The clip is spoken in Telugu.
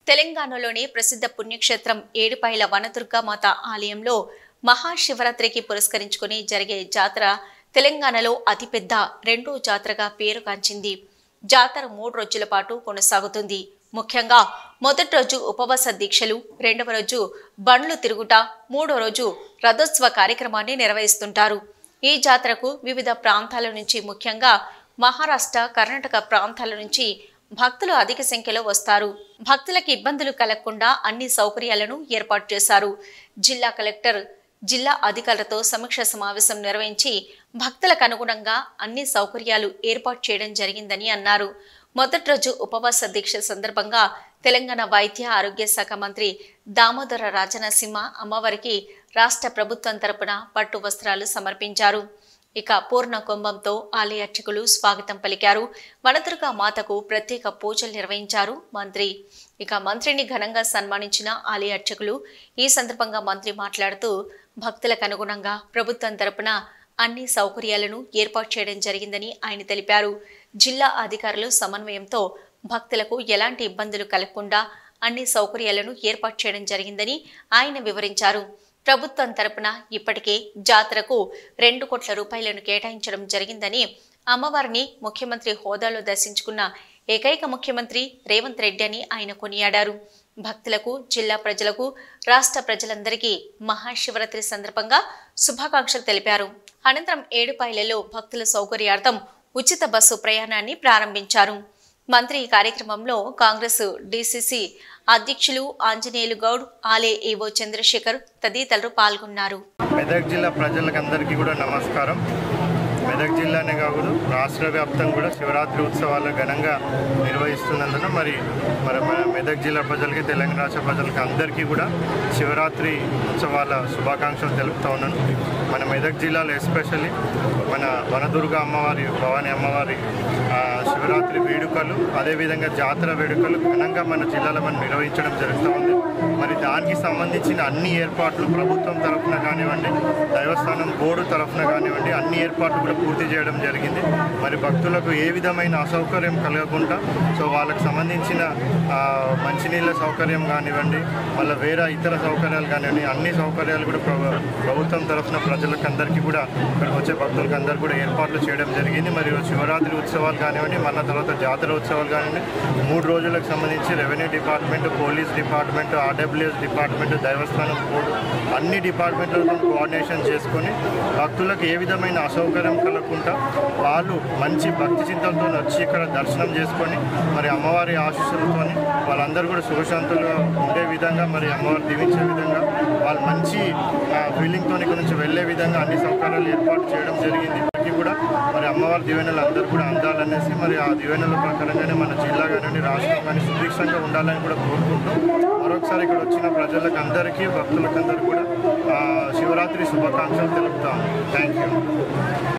తెలంగాణలోని ప్రసిద్ధ పుణ్యక్షేత్రం ఏడుపాయల వనదుర్గామాత ఆలయంలో మహాశివరాత్రికి పురస్కరించుకుని జరిగే జాతర తెలంగాణలో అతిపెద్ద రెండో జాతరగా పేరుగాంచింది. జాతర 3 రోజుల పాటు కొనసాగుతుంది. ముఖ్యంగా మొదటి రోజు ఉపవాస దీక్షలు, రెండవ రోజు బండ్లు తిరుగుట, మూడో రోజు రథోత్సవ కార్యక్రమాన్ని నిర్వహిస్తుంటారు. ఈ జాతరకు వివిధ ప్రాంతాల నుంచి, ముఖ్యంగా మహారాష్ట్ర, కర్ణాటక ప్రాంతాల నుంచి భక్తులు అధిక సంఖ్యలో వస్తారు. భక్తులకు ఇబ్బందులు కలగకుండా అన్ని సౌకర్యాలను ఏర్పాటు చేశారు. జిల్లా కలెక్టర్ జిల్లా అధికారులతో సమీక్ష సమావేశం నిర్వహించి భక్తులకు అనుగుణంగా అన్ని సౌకర్యాలు ఏర్పాటు చేయడం జరిగిందని అన్నారు. మొదటి రోజు ఉపవాస దీక్ష సందర్భంగా తెలంగాణ వైద్య ఆరోగ్య శాఖ మంత్రి దామోదర రాజనరసింహ అమ్మవారికి రాష్ట్ర ప్రభుత్వం తరపున పట్టు వస్త్రాలు సమర్పించారు. ఇక పూర్ణ కుంభంతో ఆలయ అర్చకులు స్వాగతం పలికారు. వనదుర్గా మాతకు ప్రత్యేక పూజలు నిర్వహించారు మంత్రి. ఇక మంత్రిని ఘనంగా సన్మానించిన ఆలయ అర్చకులు. ఈ సందర్భంగా మంత్రి మాట్లాడుతూ భక్తులకు అనుగుణంగా ప్రభుత్వం తరపున అన్ని సౌకర్యాలను ఏర్పాటు చేయడం జరిగిందని ఆయన తెలిపారు. జిల్లా అధికారులు సమన్వయంతో భక్తులకు ఎలాంటి ఇబ్బందులు కలగకుండా అన్ని సౌకర్యాలను ఏర్పాటు చేయడం జరిగిందని ఆయన వివరించారు. ప్రభుత్వం తరపున ఇప్పటికే జాతరకు 2 కోట్ల రూపాయలను కేటాయించడం జరిగిందని, అమ్మవారిని ముఖ్యమంత్రి హోదాలో దర్శించుకున్న ఏకైక ముఖ్యమంత్రి రేవంత్ రెడ్డి అని ఆయన కొనియాడారు. భక్తులకు, జిల్లా ప్రజలకు, రాష్ట్ర ప్రజలందరికీ మహాశివరాత్రి సందర్భంగా శుభాకాంక్షలు తెలిపారు. అనంతరం ఏడుపాయలలో భక్తుల సౌకర్యార్థం ఉచిత బస్సు ప్రయాణాన్ని ప్రారంభించారు. మంత్రి ఈ కార్యక్రమంలో కాంగ్రెస్ డిసిసి అధ్యక్షులు ఆంజనేయులు గౌడ్, ఆలయ ఈవో చంద్రశేఖర్ తదితరులు పాల్గొన్నారు. మెదక్ జిల్లా ప్రజలకందరికీ కూడా నమస్కారం. మెదక్ జిల్లానే కాదు, రాష్ట్ర వ్యాప్తంగా కూడా శివరాత్రి ఉత్సవాలు ఘనంగా నిర్వహిస్తున్నందున మన మెదక్ జిల్లా ప్రజలకి, తెలంగాణ రాష్ట్ర ప్రజలకి అందరికీ కూడా శివరాత్రి ఉత్సవాల శుభాకాంక్షలు తెలుపుతూ ఉన్నాను. మన మెదక్ జిల్లాలో ఎస్పెషల్లీ మన వనదుర్గా అమ్మవారి, భవానీ అమ్మవారి శివరాత్రి వేడుకలు, అదేవిధంగా జాతర వేడుకలు ఘనంగా మన జిల్లాలో మనం నిర్వహించడం జరుగుతూ ఉంది. మరి దానికి సంబంధించిన అన్ని ఏర్పాట్లు ప్రభుత్వం తరఫున కానివ్వండి, దేవస్థానం బోర్డు తరఫున కానివ్వండి, అన్ని ఏర్పాట్లు కూడా పూర్తి చేయడం జరిగింది. మరి భక్తులకు ఏ విధమైన అసౌకర్యం కలగకుండా వాళ్ళకు సంబంధించిన మంచినీళ్ళ సౌకర్యం కానివ్వండి, మళ్ళీ వేరే ఇతర సౌకర్యాలు కానివ్వండి, అన్ని సౌకర్యాలు కూడా ప్రభుత్వం తరఫున ప్రజలకు అందరికీ కూడా, ఇక్కడికి వచ్చే భక్తులకు అందరికీ కూడా ఏర్పాట్లు చేయడం జరిగింది. మరి శివరాత్రి ఉత్సవాలు కానివ్వండి, మళ్ళీ తర్వాత జాతర ఉత్సవాలు కానివ్వండి, 3 రోజులకు సంబంధించి revenue department, police department, RWS department, దేవస్థానం బోర్డు అన్ని డిపార్ట్మెంట్లతో కోఆర్డినేషన్ చేసుకొని భక్తులకు ఏ విధమైన అసౌకర్యం కలగకుండా వాళ్ళు మంచి భక్తి చింతలతో వచ్చి ఇక్కడ దర్శనం చేసుకొని మరి అమ్మవారి ఆశీస్సులతో వాళ్ళందరూ కూడా సుఖశాంతులుగా ఉండే విధంగా, మరి అమ్మవారు దీవించే విధంగా, వాళ్ళు మంచి ఫీలింగ్తో ఇక్కడ నుంచి వెళ్ళే విధంగా అన్ని సౌకర్యాలు ఏర్పాటు చేయడం జరిగింది. కూడా మరి అమ్మవారి దీవెనలు అందరూ కూడా అందాలనేసి, మరి ఆ దీవెనల ప్రకారంగానే మన జిల్లా కానివ్వండి, రాష్ట్రం కానీ సుభిక్షంగా ఉండాలని కూడా కోరుకుంటూ మరొకసారి ఇక్కడ వచ్చిన ప్రజలకు అందరికీ, భక్తులకు అందరికీ కూడా శివరాత్రి శుభాకాంక్షలు తెలుపుతాము. Thank you.